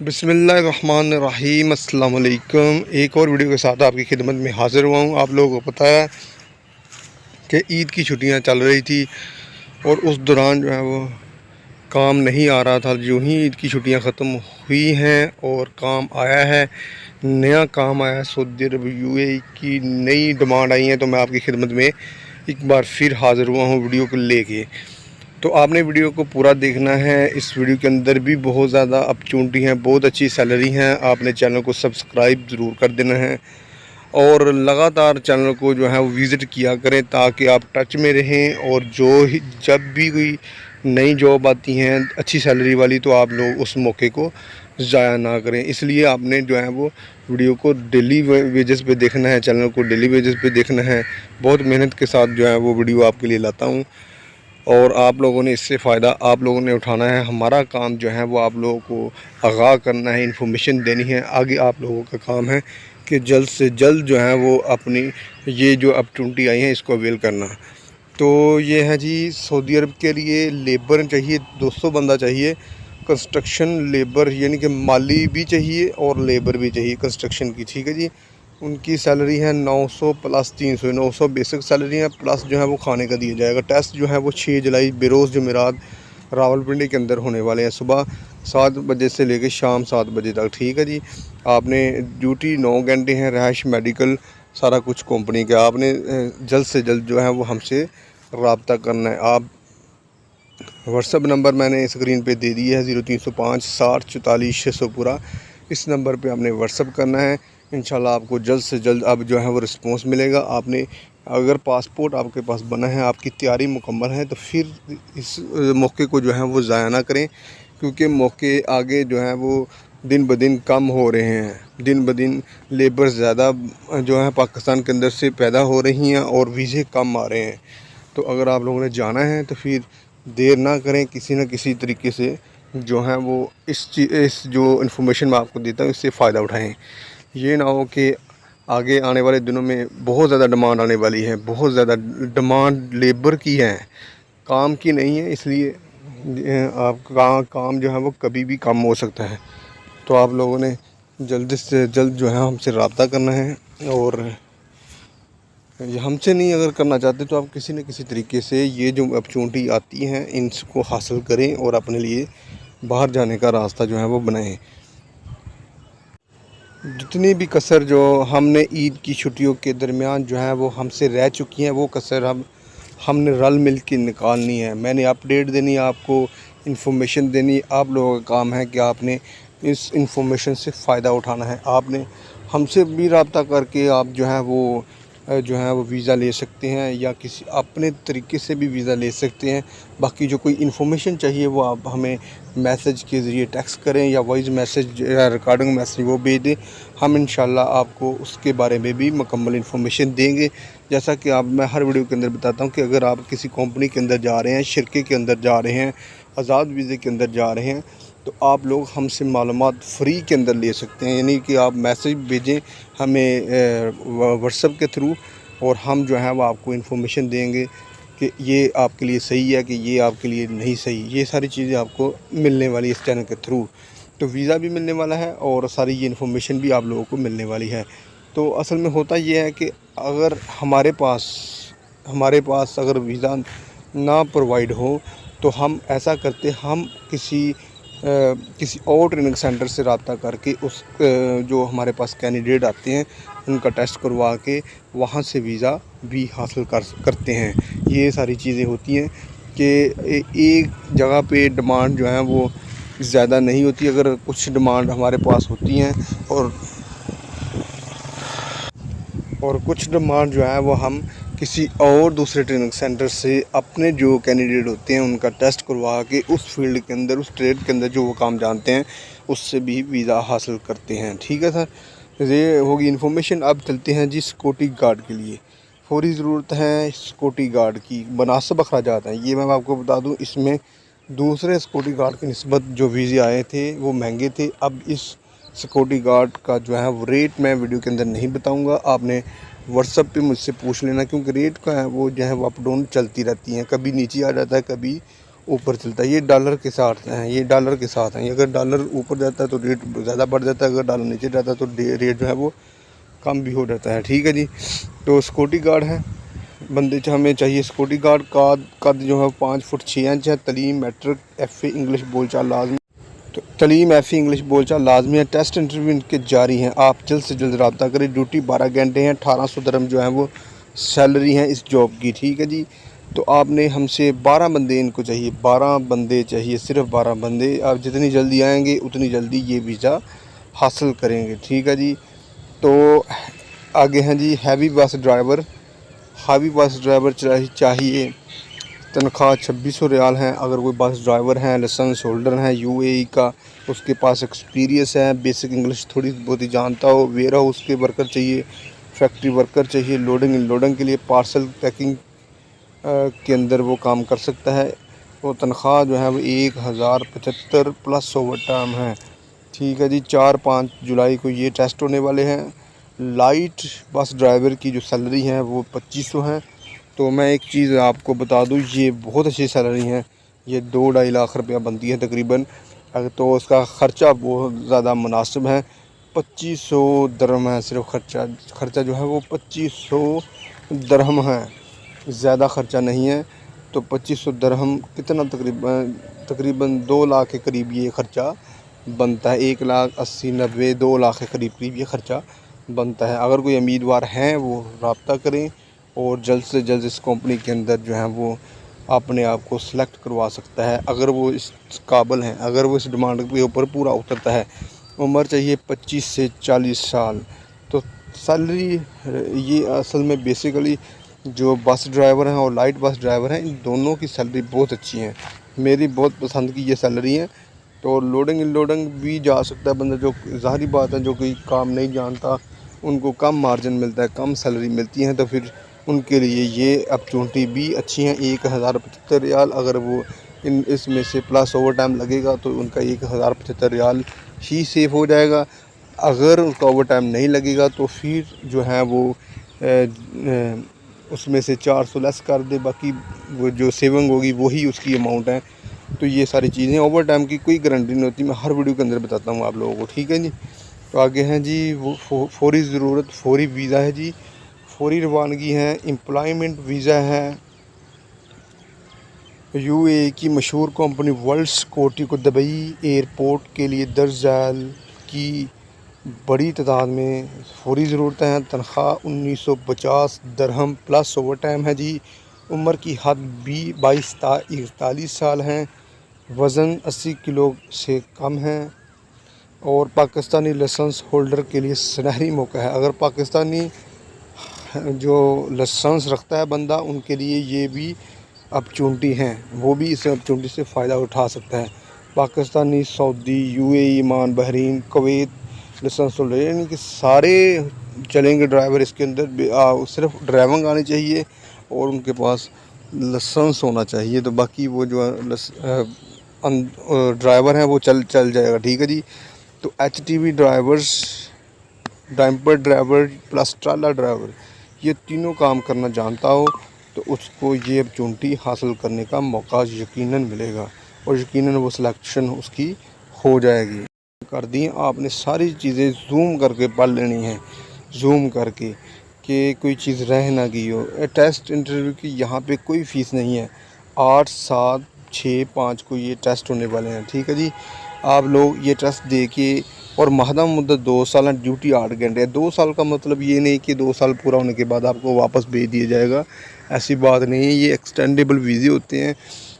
बिस्मिल्लाहिर्रहमानिर्रहीम अस्सलाम वालेकुम। एक और वीडियो के साथ आपकी खिदमत में हाज़िर हुआ हूँ। आप लोगों को पता है कि ईद की छुट्टियाँ चल रही थी और उस दौरान जो है वो काम नहीं आ रहा था। जो ही ईद की छुट्टियाँ ख़त्म हुई हैं और काम आया है, नया काम आया है, सऊदी अरब यूएई की नई डिमांड आई है, तो मैं आपकी खिदमत में एक बार फिर हाज़िर हुआ हूँ वीडियो को लेके। तो आपने वीडियो को पूरा देखना है। इस वीडियो के अंदर भी बहुत ज़्यादा अपॉर्चुनिटी हैं, बहुत अच्छी सैलरी हैं। आपने चैनल को सब्सक्राइब ज़रूर कर देना है और लगातार चैनल को जो है वो विज़िट किया करें ताकि आप टच में रहें। और जब भी कोई नई जॉब आती हैं अच्छी सैलरी वाली, तो आप लोग उस मौके को ज़ाया ना करें। इसलिए आपने जो है वो वीडियो को डेली वेजेस पे देखना है, चैनल को डेली वेजेस पे देखना है। बहुत मेहनत के साथ जो है वो वीडियो आपके लिए लाता हूँ और आप लोगों ने इससे फ़ायदा आप लोगों ने उठाना है। हमारा काम जो है वो आप लोगों को आगाह करना है, इन्फॉर्मेशन देनी है। आगे आप लोगों का काम है कि जल्द से जल्द जो है वो अपनी ये जो अपॉर्चुनिटी आई है इसको अवेल करना। तो ये है जी, सऊदी अरब के लिए लेबर चाहिए, 200 बंदा चाहिए। कंस्ट्रक्शन लेबर यानी कि माली भी चाहिए और लेबर भी चाहिए कंस्ट्रक्शन की, ठीक है जी। उनकी सैलरी है 900 प्लस 300, 900 बेसिक सैलरी है, प्लस जो है वो खाने का दिया जाएगा। टेस्ट जो है वो 6 जुलाई बेरोज़ जुमेरात रावलपिंडी के अंदर होने वाले हैं, सुबह 7 बजे से लेकर शाम 7 बजे तक, ठीक है जी। आपने ड्यूटी 9 घंटे हैं, रहाइश मेडिकल सारा कुछ कंपनी का। आपने जल्द से जल्द जो है वो हमसे रब्ता करना है। आप व्हाट्सअप नंबर मैंने स्क्रीन पे दे दिया है 0305 60 44 600 पूरा। इस नंबर पे आपने व्हाट्सअप करना है। इंशाल्लाह आपको जल्द से जल्द अब जो है वो रिस्पांस मिलेगा। आपने अगर पासपोर्ट आपके पास बना है, आपकी तैयारी मुकम्मल है, तो फिर इस मौके को जो है वो ज़ाया ना करें, क्योंकि मौके आगे जो है वो दिन ब दिन कम हो रहे हैं। दिन ब दिन लेबर ज़्यादा जो है पाकिस्तान के अंदर से पैदा हो रही हैं और वीज़े कम आ रहे हैं। तो अगर आप लोगों ने जाना है तो फिर देर ना करें, किसी न किसी तरीके से जो है वो इस जो इन्फॉर्मेशन मैं आपको देता हूँ इससे फ़ायदा उठाएं। ये ना हो कि आगे आने वाले दिनों में बहुत ज़्यादा डिमांड आने वाली है, बहुत ज़्यादा डिमांड लेबर की है, काम की नहीं है। इसलिए आपका काम जो है वो कभी भी कम हो सकता है। तो आप लोगों ने जल्द से जल्द जो है हमसे रब्ता करना है। और ये हमसे नहीं अगर करना चाहते तो आप किसी न किसी तरीके से ये जो अपॉर्चुनिटी आती हैं इनको हासिल करें और अपने लिए बाहर जाने का रास्ता जो है वो बनाएं। जितनी भी कसर जो हमने ईद की छुट्टियों के दरमियान जो है वो हमसे रह चुकी हैं, वो कसर हमने रल मिल के निकालनी है। मैंने अपडेट देनी है, आपको इन्फॉर्मेशन देनी। आप लोगों का काम है कि आपने इस इन्फॉर्मेशन से फ़ायदा उठाना है। आपने हमसे भी रब्ता करके आप जो है वो वीज़ा ले सकते हैं या किसी अपने तरीके से भी वीज़ा ले सकते हैं। बाकी जो कोई इन्फॉर्मेशन चाहिए वो आप हमें मैसेज के ज़रिए टेक्स्ट करें या वॉइस मैसेज या रिकॉर्डिंग मैसेज वो भेज दें। हम इंशाल्लाह आपको उसके बारे में भी मुकम्मल इन्फॉर्मेशन देंगे। जैसा कि मैं हर वीडियो के अंदर बताता हूँ कि अगर आप किसी कंपनी के अंदर जा रहे हैं, शिरके के अंदर जा रहे हैं, आज़ाद वीज़े के अंदर जा रहे हैं, तो आप लोग हमसे मालूमात फ्री के अंदर ले सकते हैं। यानी कि आप मैसेज भेजें हमें व्हाट्सएप के थ्रू और हम जो है वो आपको इन्फॉर्मेशन देंगे कि ये आपके लिए सही है कि ये आपके लिए नहीं सही। ये सारी चीज़ें आपको मिलने वाली इस चैनल के थ्रू। तो वीज़ा भी मिलने वाला है और सारी ये इन्फॉर्मेशन भी आप लोगों को मिलने वाली है। तो असल में होता ये है कि अगर हमारे पास अगर वीज़ा ना प्रोवाइड हो तो हम ऐसा करते, हम किसी और ट्रेनिंग सेंटर से रब्ता करके जो हमारे पास कैंडिडेट आते हैं उनका टेस्ट करवा के वहाँ से वीज़ा भी हासिल करते हैं। ये सारी चीज़ें होती हैं कि एक जगह पे डिमांड जो है वो ज़्यादा नहीं होती। अगर कुछ डिमांड हमारे पास होती हैं और कुछ डिमांड जो है वो हम किसी और दूसरे ट्रेनिंग सेंटर से अपने जो कैंडिडेट होते हैं उनका टेस्ट करवा के उस फील्ड के अंदर, उस ट्रेड के अंदर जो वो काम जानते हैं उससे भी वीज़ा हासिल करते हैं। ठीक है सर, ये होगी इन्फॉर्मेशन। अब चलते हैं जी सिक्योरिटी गार्ड के लिए। फौरी ज़रूरत है सिक्योरिटी गार्ड की, मुनासिब अखराजात हैं। ये मैं आपको बता दूँ, इसमें दूसरे सिक्योरिटी गार्ड की निस्बत जो वीज़े आए थे वो महंगे थे। अब इस सिक्योरिटी गार्ड का जो है वो रेट मैं वीडियो के अंदर नहीं बताऊंगा, आपने व्हाट्सएप पे मुझसे पूछ लेना, क्योंकि रेट का है वो जो है वो अप डाउन चलती रहती हैं, कभी नीचे आ जाता है, कभी ऊपर चलता है। ये डॉलर के साथ हैं, ये डॉलर के साथ हैं। अगर डॉलर ऊपर जाता है तो रेट ज़्यादा बढ़ जाता है, अगर डॉलर नीचे जाता है तो रेट जो है वो कम भी हो जाता है। ठीक है जी। तो सिक्योरिटी गार्ड है बंदे हमें चाहिए। सिक्योरिटी गार्ड का कद जो है 5 फुट 6 इंच है। तलीम मैट्रिक FA इंग्लिश बोलचाल लाजमी, तो तलीम FA इंग्लिश बोलचाल लाजमी है। टेस्ट इंटरव्यू इनके जारी हैं, आप जल्द से जल्द रब्ता करें। ड्यूटी 12 घंटे हैं। 1800 दिरहम जो है वो सैलरी है इस जॉब की। ठीक है जी। तो आपने हमसे 12 बंदे इनको चाहिए, 12 बंदे चाहिए, सिर्फ 12 बंदे। आप जितनी जल्दी आएंगे उतनी जल्दी ये वीज़ा हासिल करेंगे। ठीक है जी। तो आगे हैं जी heavy bus driver. Heavy bus driver चाहिए, तनख्वाह 2600 रियाल है। अगर कोई बस ड्राइवर है, लाइसेंस होल्डर है UAE का, उसके पास एक्सपीरियंस है, बेसिक इंग्लिश थोड़ी बहुत ही जानता हो। वेयर हाउस के वर्कर चाहिए, फैक्ट्री वर्कर चाहिए, लोडिंग अनलोडिंग के लिए, पार्सल पैकिंग के अंदर वो काम कर सकता है। वो तनख्वाह जो है वो 1075 प्लस ओवर टाइम है। ठीक है जी। 4-5 जुलाई को ये टेस्ट होने वाले हैं। लाइट बस ड्राइवर की जो सैलरी है वो 2500 है। तो मैं एक चीज़ आपको बता दूं, ये बहुत अच्छी सैलरी है। ये 2-2.5 लाख रुपया बनती है तकरीबन। अगर तो उसका ख़र्चा बहुत ज़्यादा मुनासिब है। 2500 दिरहम है सिर्फ खर्चा जो है वो 2500 दिरहम है, ज़्यादा ख़र्चा नहीं है। तो 2500 दिरहम कितना तकरीबन 2 लाख के करीब ये ख़र्चा बनता है। 1,80,90 2 लाख के करीब ये ख़र्चा बनता है। अगर कोई उम्मीदवार हैं वो रब्ता करें और जल्द से जल्द इस कंपनी के अंदर जो है वो अपने आप को सिलेक्ट करवा सकता है, अगर वो इस काबिल हैं, अगर वो इस डिमांड के ऊपर पूरा उतरता है। उम्र चाहिए 25 से 40 साल। तो सैलरी ये असल में बेसिकली जो बस ड्राइवर हैं और लाइट बस ड्राइवर हैं, इन दोनों की सैलरी बहुत अच्छी है। मेरी बहुत पसंद की ये सैलरी है। तो लोडिंग अनलोडिंग भी जा सकता है बंदा, जो ज़ाहिरी बात है जो कोई काम नहीं जानता उनको कम मार्जिन मिलता है, कम सैलरी मिलती है, तो फिर उनके लिए ये अपॉर्चुनिटी भी अच्छी है। 1075 रियाल, अगर वो इसमें से प्लस ओवर टाइम लगेगा तो उनका 1075 रियाल ही सेव हो जाएगा। अगर उसका ओवर टाइम नहीं लगेगा तो फिर जो है वो उसमें से 400 लेस कर दे, बाकी वो जो सेविंग होगी वही उसकी अमाउंट है। तो ये सारी चीज़ें, ओवर टाइम की कोई गारंटी नहीं होती, मैं हर वीडियो के अंदर बताता हूँ आप लोगों को। ठीक है जी। तो आगे हैं जी वो फौरी ज़रूरत, फौरी वीज़ा है जी, फौरी रवानगी है, एम्प्लॉयमेंट वीज़ा है। UAE की मशहूर कंपनी वर्ल्ड सिक्योरिटी को दुबई एयरपोर्ट के लिए दर्ज झैल की बड़ी तादाद में फौरी ज़रूरतें हैं। तनख्वाह 1950 दिरहम प्लस ओवर टाइम है जी। उम्र की हद 22-41 साल हैं। वज़न 80 किलो से कम है और पाकिस्तानी लाइसेंस होल्डर के लिए सुनहरी मौका है। अगर पाकिस्तानी जो लाइसेंस रखता है बंदा, उनके लिए ये भी अपॉर्चुनिटी हैं, वो भी इस अपॉर्चुनिटी से फ़ायदा उठा सकता है। पाकिस्तानी, सऊदी, UAE, ईमान, बहरीन, कुवैत लाइसेंस होल्डर, यानी कि सारे चलेंगे ड्राइवर इसके अंदर। सिर्फ ड्राइविंग आनी चाहिए और उनके पास लाइसेंस होना चाहिए। तो बाकी वो जो ड्राइवर हैं वो चल जाएगा। ठीक है जी। तो HTV drivers, dumper driver plus ट्राला ड्राइवर, ये तीनों काम करना जानता हो तो उसको ये अपॉर्चुनिटी हासिल करने का मौका यकीनन मिलेगा और यकीनन वो सिलेक्शन उसकी हो जाएगी। कर दी आपने सारी चीज़ें जूम करके पढ़ लेनी है, जूम करके, कि कोई चीज़ रह ना गई हो। टेस्ट इंटरव्यू की यहाँ पे कोई फ़ीस नहीं है। 8, 7, 6, 5 को ये टेस्ट होने वाले हैं। ठीक है जी। आप लोग ये टेस्ट दे के, और महदम मुद्दत 2 साल है, ड्यूटी 8 घंटे है। 2 साल का मतलब ये नहीं कि 2 साल पूरा होने के बाद आपको वापस भेज दिया जाएगा, ऐसी बात नहीं है। ये एक्सटेंडेबल वीज़े होते हैं।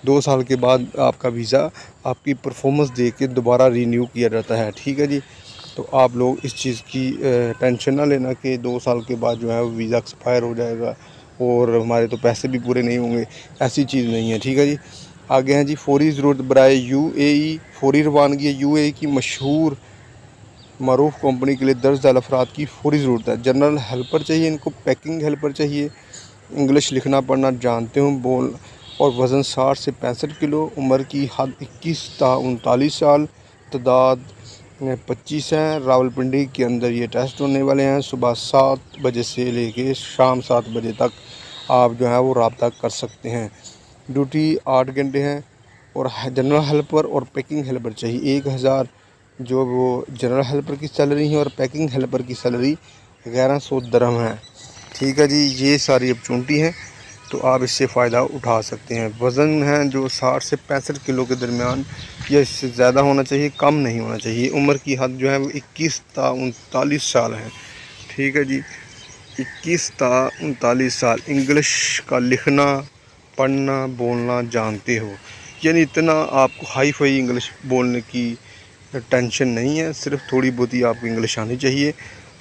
2 साल के बाद आपका वीज़ा आपकी परफॉर्मेंस देख के दोबारा रीन्यू किया जाता है। ठीक है जी। तो आप लोग इस चीज़ की टेंशन ना लेना कि 2 साल के बाद जो है वो वीज़ा एक्सपायर हो जाएगा और हमारे तो पैसे भी पूरे नहीं होंगे, ऐसी चीज़ नहीं है। ठीक है जी। आगे हैं जी फौरी ज़रूरत बराए UAE, फौरी रवानगी है। UAE की मशहूर मरूफ कंपनी के लिए दर्ज झैल अफराद की फौरी ज़रूरत है। जनरल हेल्पर चाहिए इनको, पैकिंग हेल्पर चाहिए, इंग्लिश लिखना पढ़ना जानते हो, बोल, और वज़न 60 से 65 किलो। उम्र की हद 21 ता 39 साल। तादाद 25 हैं। रावलपिंडी के अंदर ये टेस्ट होने वाले हैं। सुबह 7 बजे से लेके शाम 7 बजे तक आप जो है वो रब्ता कर सकते हैं। ड्यूटी 8 घंटे हैं। और जनरल हेल्पर और पैकिंग हेल्पर चाहिए। 1000 जो वो जनरल हेल्पर की सैलरी है और पैकिंग हेल्पर की सैलरी 1100 दिरहम है। ठीक है जी, ये सारी अपॉर्चुनिटी है, तो आप इससे फ़ायदा उठा सकते हैं। वज़न है जो 60 से 65 किलो के दरमियान या इससे ज़्यादा होना चाहिए, कम नहीं होना चाहिए। उम्र की हद जो है वो 21 ता 39 साल है। ठीक है जी, 21 ता 39 साल। इंग्लिश का लिखना, पढ़ना, बोलना जानते हो, यानी इतना आपको हाई फाई इंग्लिश बोलने की टेंशन नहीं है, सिर्फ थोड़ी बहुत ही आपको इंग्लिश आनी चाहिए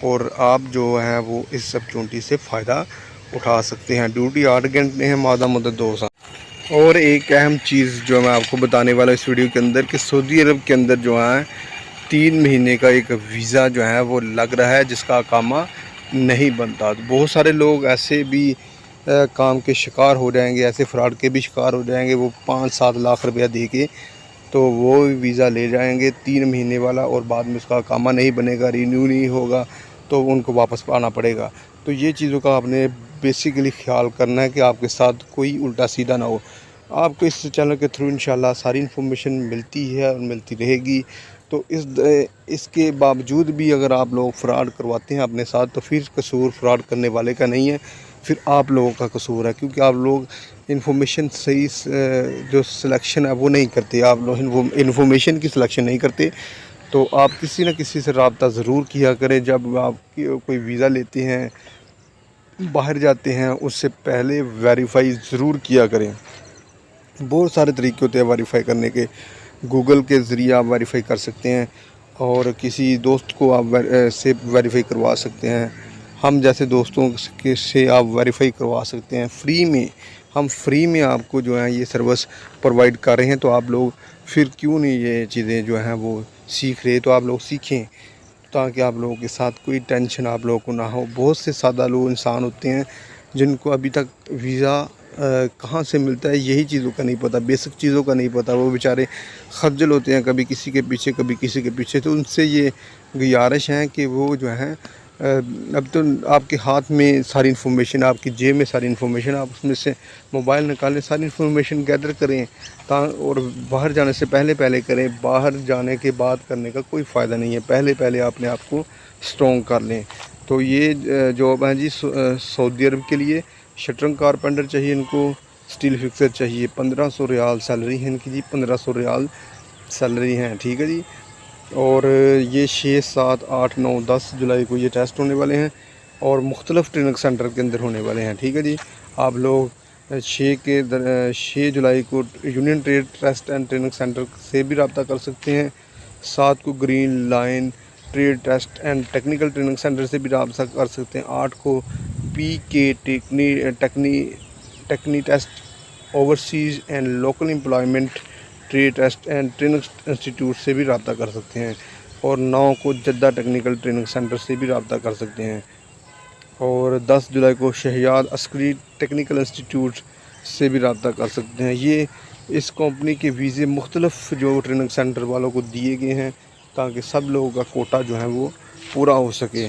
और आप जो है वो इस अपॉर्चुनिटी से फ़ायदा उठा सकते हैं। ड्यूटी 8 घंटे है, मादा मुद्दत 2 साल। और एक अहम चीज़ जो मैं आपको बताने वाला इस वीडियो के अंदर कि सऊदी अरब के अंदर जो है 3 महीने का एक वीज़ा जो है वो लग रहा है, जिसका अकामा नहीं बनता। तो बहुत सारे लोग ऐसे भी काम के शिकार हो जाएंगे, ऐसे फ्रॉड के भी शिकार हो जाएंगे। वो 5-7 लाख रुपया दे के तो वो वीज़ा ले जाएंगे 3 महीने वाला, और बाद में उसका अकामा नहीं बनेगा, रिन्यू नहीं होगा, तो उनको वापस आना पड़ेगा। तो ये चीज़ों का आपने बेसिकली ख्याल करना है कि आपके साथ कोई उल्टा सीधा ना हो। आपको इस चैनल के थ्रू इंशाल्लाह सारी इन्फॉर्मेशन मिलती है और मिलती रहेगी। तो इसके बावजूद भी अगर आप लोग फ्रॉड करवाते हैं अपने साथ, तो फिर कसूर फ्रॉड करने वाले का नहीं है, फिर आप लोगों का कसूर है, क्योंकि आप लोग इन्फॉर्मेशन सही जो सिलेक्शन है वो नहीं करते। आप लोग इन्फॉर्मेशन की सिलेक्शन नहीं करते। तो आप किसी न किसी से रब्ता ज़रूर किया करें। जब आप कोई वीज़ा लेते हैं, बाहर जाते हैं, उससे पहले वेरीफाई ज़रूर किया करें। बहुत सारे तरीके होते हैं वेरीफाई करने के। गूगल के ज़रिए आप वेरीफाई कर सकते हैं और किसी दोस्त को आप से वेरीफाई करवा सकते हैं। हम जैसे दोस्तों के से आप वेरीफाई करवा सकते हैं फ्री में। हम फ्री में आपको जो है ये सर्विस प्रोवाइड कर रहे हैं, तो आप लोग फिर क्यों नहीं ये चीज़ें जो हैं वो सीख रहे। तो आप लोग सीखें, ताकि आप लोगों के साथ कोई टेंशन आप लोगों को ना हो। बहुत से सादा लोग इंसान होते हैं जिनको अभी तक वीज़ा कहाँ से मिलता है यही चीज़ों का नहीं पता, बेसिक चीज़ों का नहीं पता। वो बेचारे खज्जल होते हैं, कभी किसी के पीछे कभी किसी के पीछे। तो उनसे ये गुजारिश है कि वो जो है अब तो आपके हाथ में सारी इन्फॉर्मेशन, आपकी जेब में सारी इन्फॉर्मेशन, आप उसमें से मोबाइल निकालें, सारी इन्फॉर्मेशन गैदर करें और बाहर जाने से पहले करें। बाहर जाने के बाद करने का कोई फ़ायदा नहीं है, पहले अपने आप को स्ट्रॉन्ग कर लें। तो ये जॉब है जी सऊदी अरब के लिए। शटरिंग कारपेंटर चाहिए इनको, स्टील फिक्सर चाहिए। 1500 रियाल सैलरी है इनकी जी, 1500 रियाल सैलरी हैं। ठीक है जी। और ये 6, 7, 8, 9, 10 जुलाई को ये टेस्ट होने वाले हैं और मुख्तलिफ़ ट्रेनिंग सेंटर के अंदर होने वाले हैं। ठीक है जी। आप लोग 6 जुलाई को union trade test and training centre से भी रब्ता कर सकते हैं। 7 को green line trade test and technical training centre से भी रब्ता कर सकते हैं। 8 को PK Techni test overseas and local employment trade test and training institute से भी रब्ता कर सकते हैं। और 9 को जद्दा टेक्निकल ट्रेनिंग सेंटर से भी रब्ता कर सकते हैं। और 10 जुलाई को शहयाद अस्करी टेक्निकल इंस्टीट्यूट से भी रब्ता कर सकते हैं। ये इस कंपनी के वीज़े मुख्तलिफ़ जो ट्रेनिंग सेंटर वालों को दिए गए हैं, ताकि सब लोगों का कोटा जो है वो पूरा हो सके।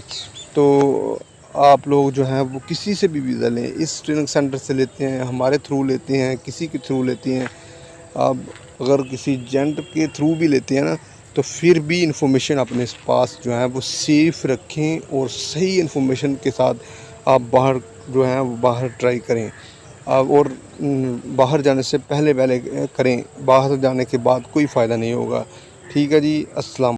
तो आप लोग जो हैं वो किसी से भी वीज़ा लें, इस ट्रेनिंग सेंटर से लेते हैं, हमारे थ्रू लेते हैं, किसी के थ्रू लेते हैं। आप अगर किसी एजेंट के थ्रू भी लेते हैं ना, तो फिर भी इन्फॉर्मेशन अपने पास जो है वो सेफ रखें और सही इन्फॉर्मेशन के साथ आप बाहर जो है वो बाहर ट्राई करें। और बाहर जाने से पहले करें, बाहर जाने के बाद कोई फ़ायदा नहीं होगा। ठीक है जी। अस्सलाम।